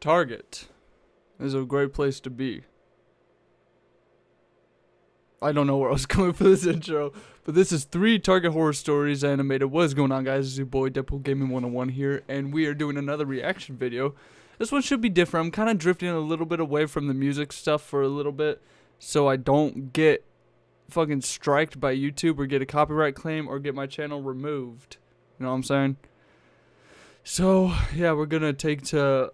Target is a great place to be. I don't know where I was going for this intro, but this is 3 Target horror stories animated. What is going on, guys? It's your boy Deadpool Gaming 101 here, and we are doing another reaction video. This one should be different. I'm kind of drifting a little bit away from the music stuff for a little bit, so I don't get fucking striked by YouTube or get a copyright claim or get my channel removed. You know what I'm saying? So, yeah, we're gonna take to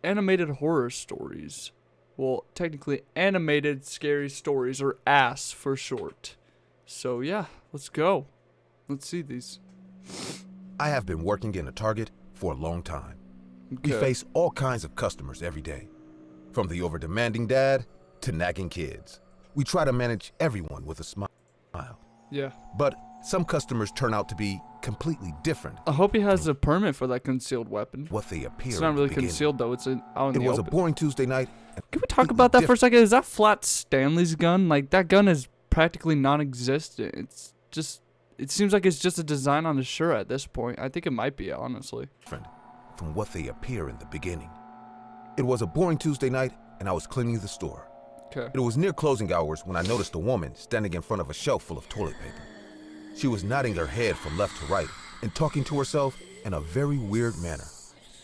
animated horror stories. Well, technically animated scary stories, or ASS for short. So yeah, let's go. Let's see these. I have been working in a Target for a long time. Okay. We face all kinds of customers every day, from the over-demanding dad to nagging kids. We try to manage everyone with a smile. Yeah. But some customers turn out to be completely different. I hope he has a permit for that concealed weapon. What they appear. It's not really in the beginning. concealed though. It's out in It the was open. a boring Tuesday night. Can we talk about that for a second? Is that Flat Stanley's gun? Like, that gun is practically non-existent. It's just, it seems like it's just a design on a shirt at this point. I think it might be, honestly. Different from what they appear in the beginning. It was a boring Tuesday night, and I was cleaning the store. Okay. It was near closing hours when I noticed a woman standing in front of a shelf full of toilet paper. She was nodding her head from left to right and talking to herself in a very weird manner.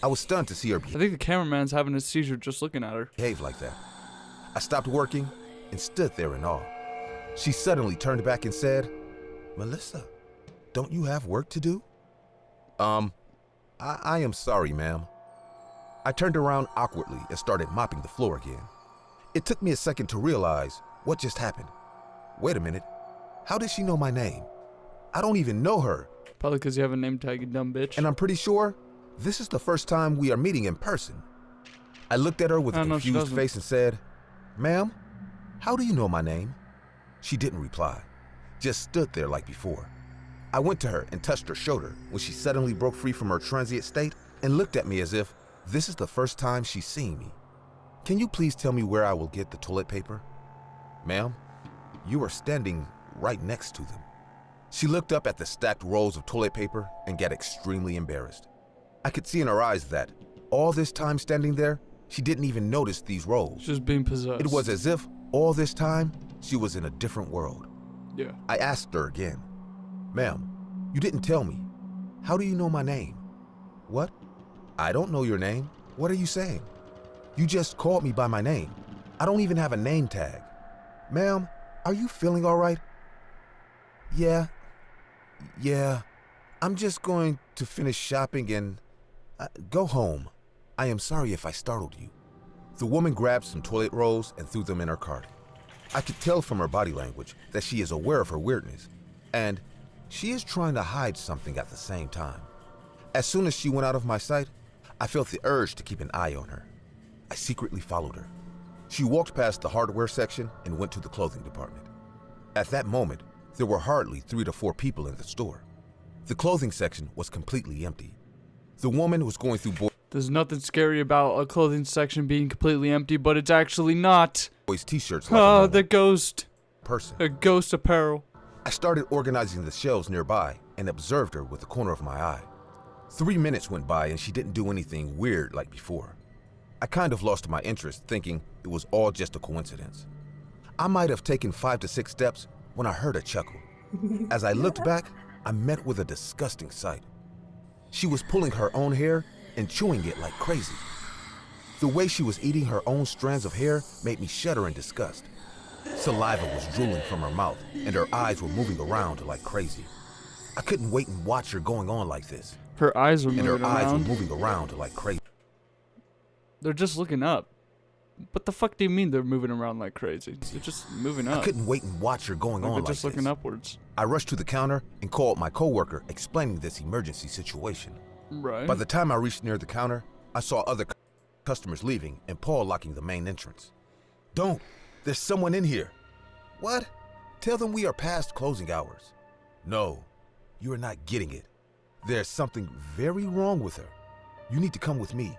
I was stunned to see her I think the cameraman's having a seizure just looking at her. behave like that. I stopped working and stood there in awe. She suddenly turned back and said, "Melissa, don't you have work to do?" I am sorry, ma'am." I turned around awkwardly and started mopping the floor again. It took me a second to realize what just happened. Wait a minute. How did she know my name? I don't even know her. Probably because you have a name tag, you dumb bitch. And I'm pretty sure this is the first time we are meeting in person. I looked at her with a No, she confused doesn't. face and said, "Ma'am, how do you know my name?" She didn't reply, just stood there like before. I went to her and touched her shoulder when she suddenly broke free from her transient state and looked at me as if this is the first time she's seen me. "Can you please tell me where I will get the toilet paper?" "Ma'am, you are standing right next to them." She looked up at the stacked rolls of toilet paper and got extremely embarrassed. I could see in her eyes that, all this time standing there, she didn't even notice these rolls. Just being possessed. It was as if, all this time, she was in a different world. Yeah. I asked her again, "Ma'am, you didn't tell me. How do you know my name?" "What? I don't know your name. What are you saying? You just called me by my name. I don't even have a name tag." "Ma'am, are you feeling all right?" Yeah. I'm just going to finish shopping and go home. I am sorry if I startled you." The woman grabbed some toilet rolls and threw them in her cart. I could tell from her body language that she is aware of her weirdness, and she is trying to hide something at the same time. As soon as she went out of my sight, I felt the urge to keep an eye on her. I secretly followed her. She walked past the hardware section and went to the clothing department. At that moment, there were hardly 3 to 4 people in the store. The clothing section was completely empty. The woman was going through There's nothing scary about a clothing section being completely empty, but it's actually not. boys' t-shirts like a Oh, normal the ghost. person. A ghost apparel. I started organizing the shelves nearby and observed her with the corner of my eye. 3 minutes went by and she didn't do anything weird like before. I kind of lost my interest, thinking it was all just a coincidence. I might have taken 5 to 6 steps when I heard a chuckle. As I looked back, I met with a disgusting sight. She was pulling her own hair and chewing it like crazy. The way she was eating her own strands of hair made me shudder in disgust. Saliva was drooling from her mouth, and her eyes were moving around like crazy. I couldn't wait and watch her going on like this, Her eyes were and moving her eyes were around. moving around like crazy. They're just looking up. What the fuck do you mean they're moving around like crazy? They're just moving up. I couldn't wait and watch her going Like on they're like just looking this. upwards. I rushed to the counter and called my coworker, explaining this emergency situation. Right. By the time I reached near the counter, I saw other customers leaving and Paul locking the main entrance. "Don't! There's someone in here." "What? Tell them we are past closing hours." "No, you are not getting it. There's something very wrong with her. You need to come with me."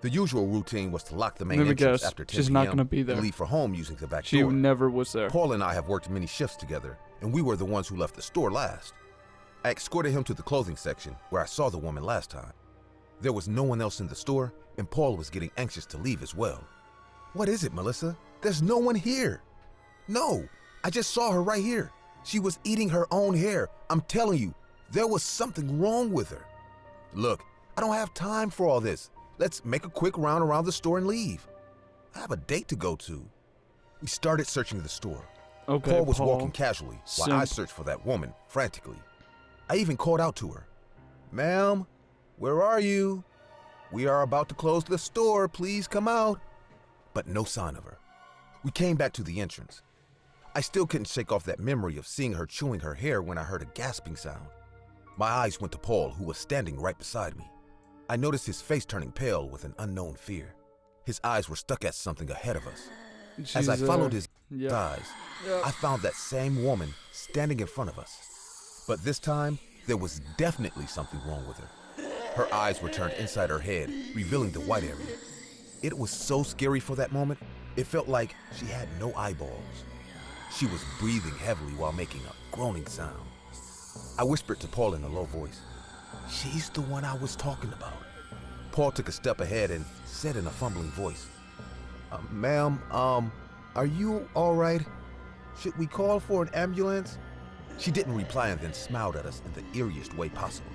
The usual routine was to lock the main Let me entrance guess, after 10 she's p.m. not gonna be there. and leave for home using the back She door. never was there. Paul and I have worked many shifts together, and we were the ones who left the store last. I escorted him to the clothing section where I saw the woman last time. There was no one else in the store, and Paul was getting anxious to leave as well. What is it, Melissa? There's no one here. No, I just saw her right here. She was eating her own hair. I'm telling you, there was something wrong with her. Look, I don't have time for all this. Let's make a quick round around the store and leave. I have a date to go to. We started searching the store. Okay, Paul was walking casually while I Simp. searched for that woman frantically. I even called out to her. Ma'am, where are you? We are about to close the store. Please come out. But no sign of her. We came back to the entrance. I still couldn't shake off that memory of seeing her chewing her hair when I heard a gasping sound. My eyes went to Paul, who was standing right beside me. I noticed his face turning pale with an unknown fear. His eyes were stuck at something ahead of us. As I followed his eyes, I found that same woman standing in front of us. But this time, there was definitely something wrong with her. Her eyes were turned inside her head, revealing the white area. It was so scary for that moment, it felt like she had no eyeballs. She was breathing heavily while making a groaning sound. I whispered to Paul in a low voice, "She's the one I was talking about." Paul took a step ahead and said in a fumbling voice, "Ma'am, are you all right? Should we call for an ambulance?" She didn't reply and then smiled at us in the eeriest way possible.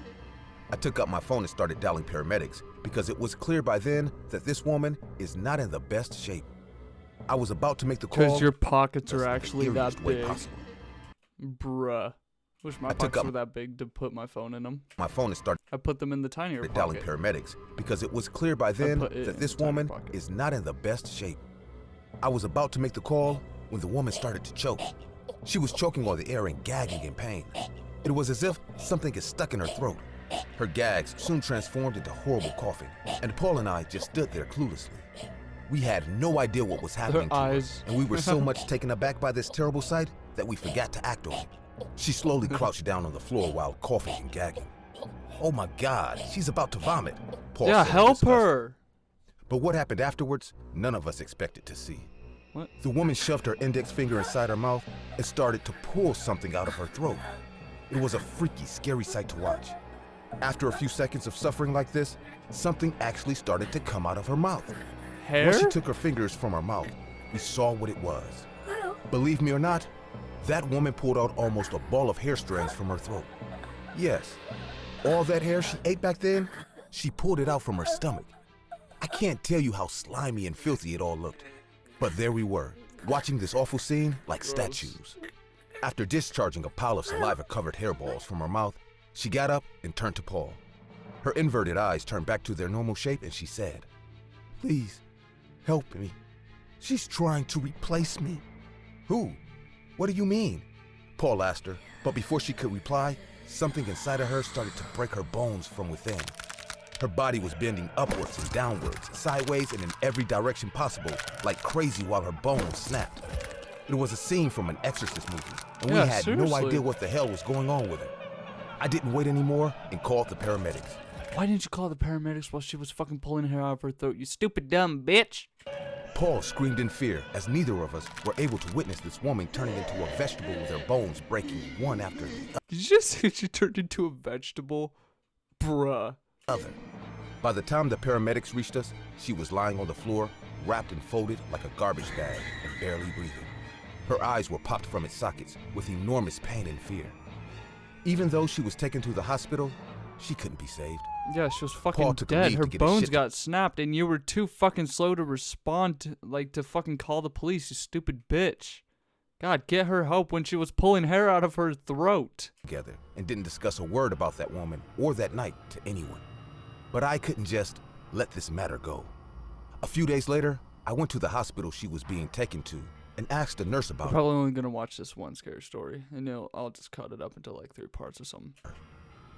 I took up my phone and started dialing paramedics because it was clear by then that this woman is not in the best shape. I was about to make the call. Because your pockets are just in the actually that eeriest way big. possible. Bruh. Wish my I took pockets up were that big to put my phone in them. My phone and started I put them in the tinier dialing pocket. paramedics because it was clear by then put it that in this the tiny woman pocket. is not in the best shape. I was about to make the call when the woman started to choke. She was choking on the air and gagging in pain. It was as if something is stuck in her throat. Her gags soon transformed into horrible coughing, and Paul and I just stood there cluelessly. We had no idea what was happening to her, eyes. and we were so much taken aback by this terrible sight that we forgot to act on it. She slowly crouched down on the floor while coughing and gagging. "Oh my God, she's about to vomit," Paul Yeah, said in help disgust. her. But what happened afterwards, none of us expected to see. What? The woman shoved her index finger inside her mouth and started to pull something out of her throat. It was a freaky, scary sight to watch. After a few seconds of suffering like this, something actually started to come out of her mouth. Hair? Once she took her fingers from her mouth, we saw what it was. Believe me or not, that woman pulled out almost a ball of hair strands from her throat. Yes, all that hair she ate back then, she pulled it out from her stomach. I can't tell you how slimy and filthy it all looked. But there we were, watching this awful scene like statues. After discharging a pile of saliva-covered hairballs from her mouth, she got up and turned to Paul. Her inverted eyes turned back to their normal shape and she said, "Please, help me. She's trying to replace me." "Who? What do you mean?" Paul asked her, but before she could reply, something inside of her started to break her bones from within. Her body was bending upwards and downwards, sideways and in every direction possible, like crazy while her bones snapped. It was a scene from an Exorcist movie, and we Yeah, had no seriously. idea what the hell was going on with her. I didn't wait anymore and called the paramedics. Why didn't you call the paramedics while she was fucking pulling hair out of her throat, you stupid dumb bitch? Paul screamed in fear as neither of us were able to witness this woman turning into a vegetable with her bones breaking one after the Did you just say she turned into a vegetable? Bruh. other. By the time the paramedics reached us, she was lying on the floor, wrapped and folded like a garbage bag and barely breathing. Her eyes were popped from its sockets with enormous pain and fear. Even though she was taken to the hospital, she couldn't be saved. Yeah, she was Paul fucking took a dead. leave Her to get his bones shit- got snapped, and you were too fucking slow to respond to fucking call the police, you stupid bitch. God, get her help when she was pulling hair out of her throat. Together and didn't discuss a word about that woman or that night to anyone. But I couldn't just let this matter go. A few days later, I went to the hospital she was being taken to and asked a nurse I'm about her. probably only gonna watch this one scary story, and I'll just cut it up into like 3 parts or something.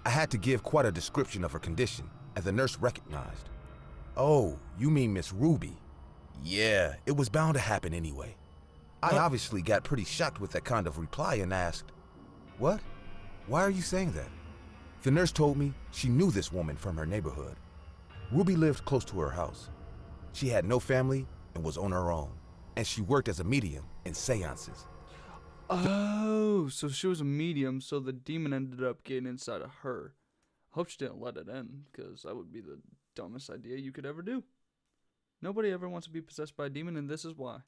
I had to give quite a description of her condition, and the nurse recognized. "Oh, you mean Miss Ruby? Yeah, it was bound to happen anyway." I obviously got pretty shocked with that kind of reply and asked, "What? Why are you saying that?" The nurse told me she knew this woman from her neighborhood. Ruby lived close to her house. She had no family and was on her own, and she worked as a medium in seances. Oh, so she was a medium, so the demon ended up getting inside of her. Hope she didn't let it in, because that would be the dumbest idea you could ever do. Nobody ever wants to be possessed by a demon, and this is why.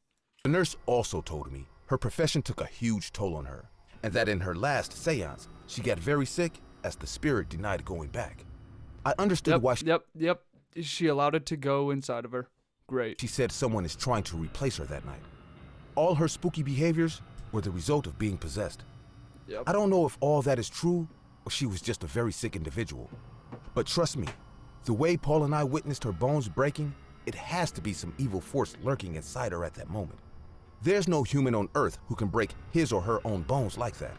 The nurse also told me her profession took a huge toll on her, and that in her last seance, she got very sick as the spirit denied going back. I understood why Yep. She allowed it to go inside of her. Great. she said someone is trying to replace her that night. All her spooky behaviors were the result of being possessed. Yep. I don't know if all that is true or she was just a very sick individual. But trust me, the way Paul and I witnessed her bones breaking, it has to be some evil force lurking inside her at that moment. There's no human on earth who can break his or her own bones like that.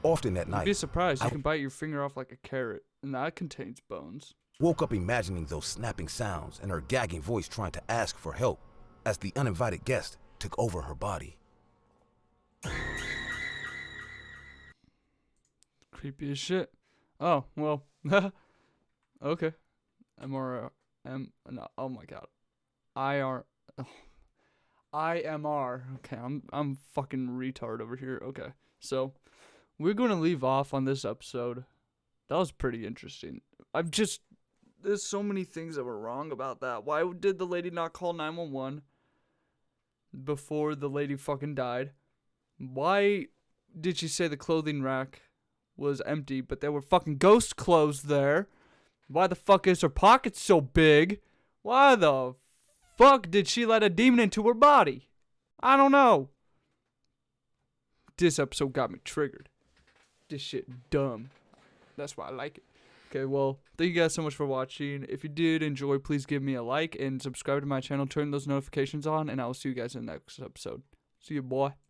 Often at You'd night, be surprised. You can bite your finger off like a carrot, and that contains bones. woke up imagining those snapping sounds and her gagging voice trying to ask for help as the uninvited guest took over her body. Creepy as shit. Oh, well. Okay. No, oh my god. IMR. Okay, I'm fucking retard over here. Okay. So, we're going to leave off on this episode. That was pretty interesting. There's so many things that were wrong about that. Why did the lady not call 911 before the lady fucking died? Why did she say the clothing rack was empty, but there were fucking ghost clothes there? Why the fuck is her pocket so big? Why the fuck did she let a demon into her body? I don't know. This episode got me triggered. This shit dumb. That's why I like it. Okay, well, thank you guys so much for watching. If you did enjoy, please give me a like and subscribe to my channel. Turn those notifications on, and I will see you guys in the next episode. See you, boy.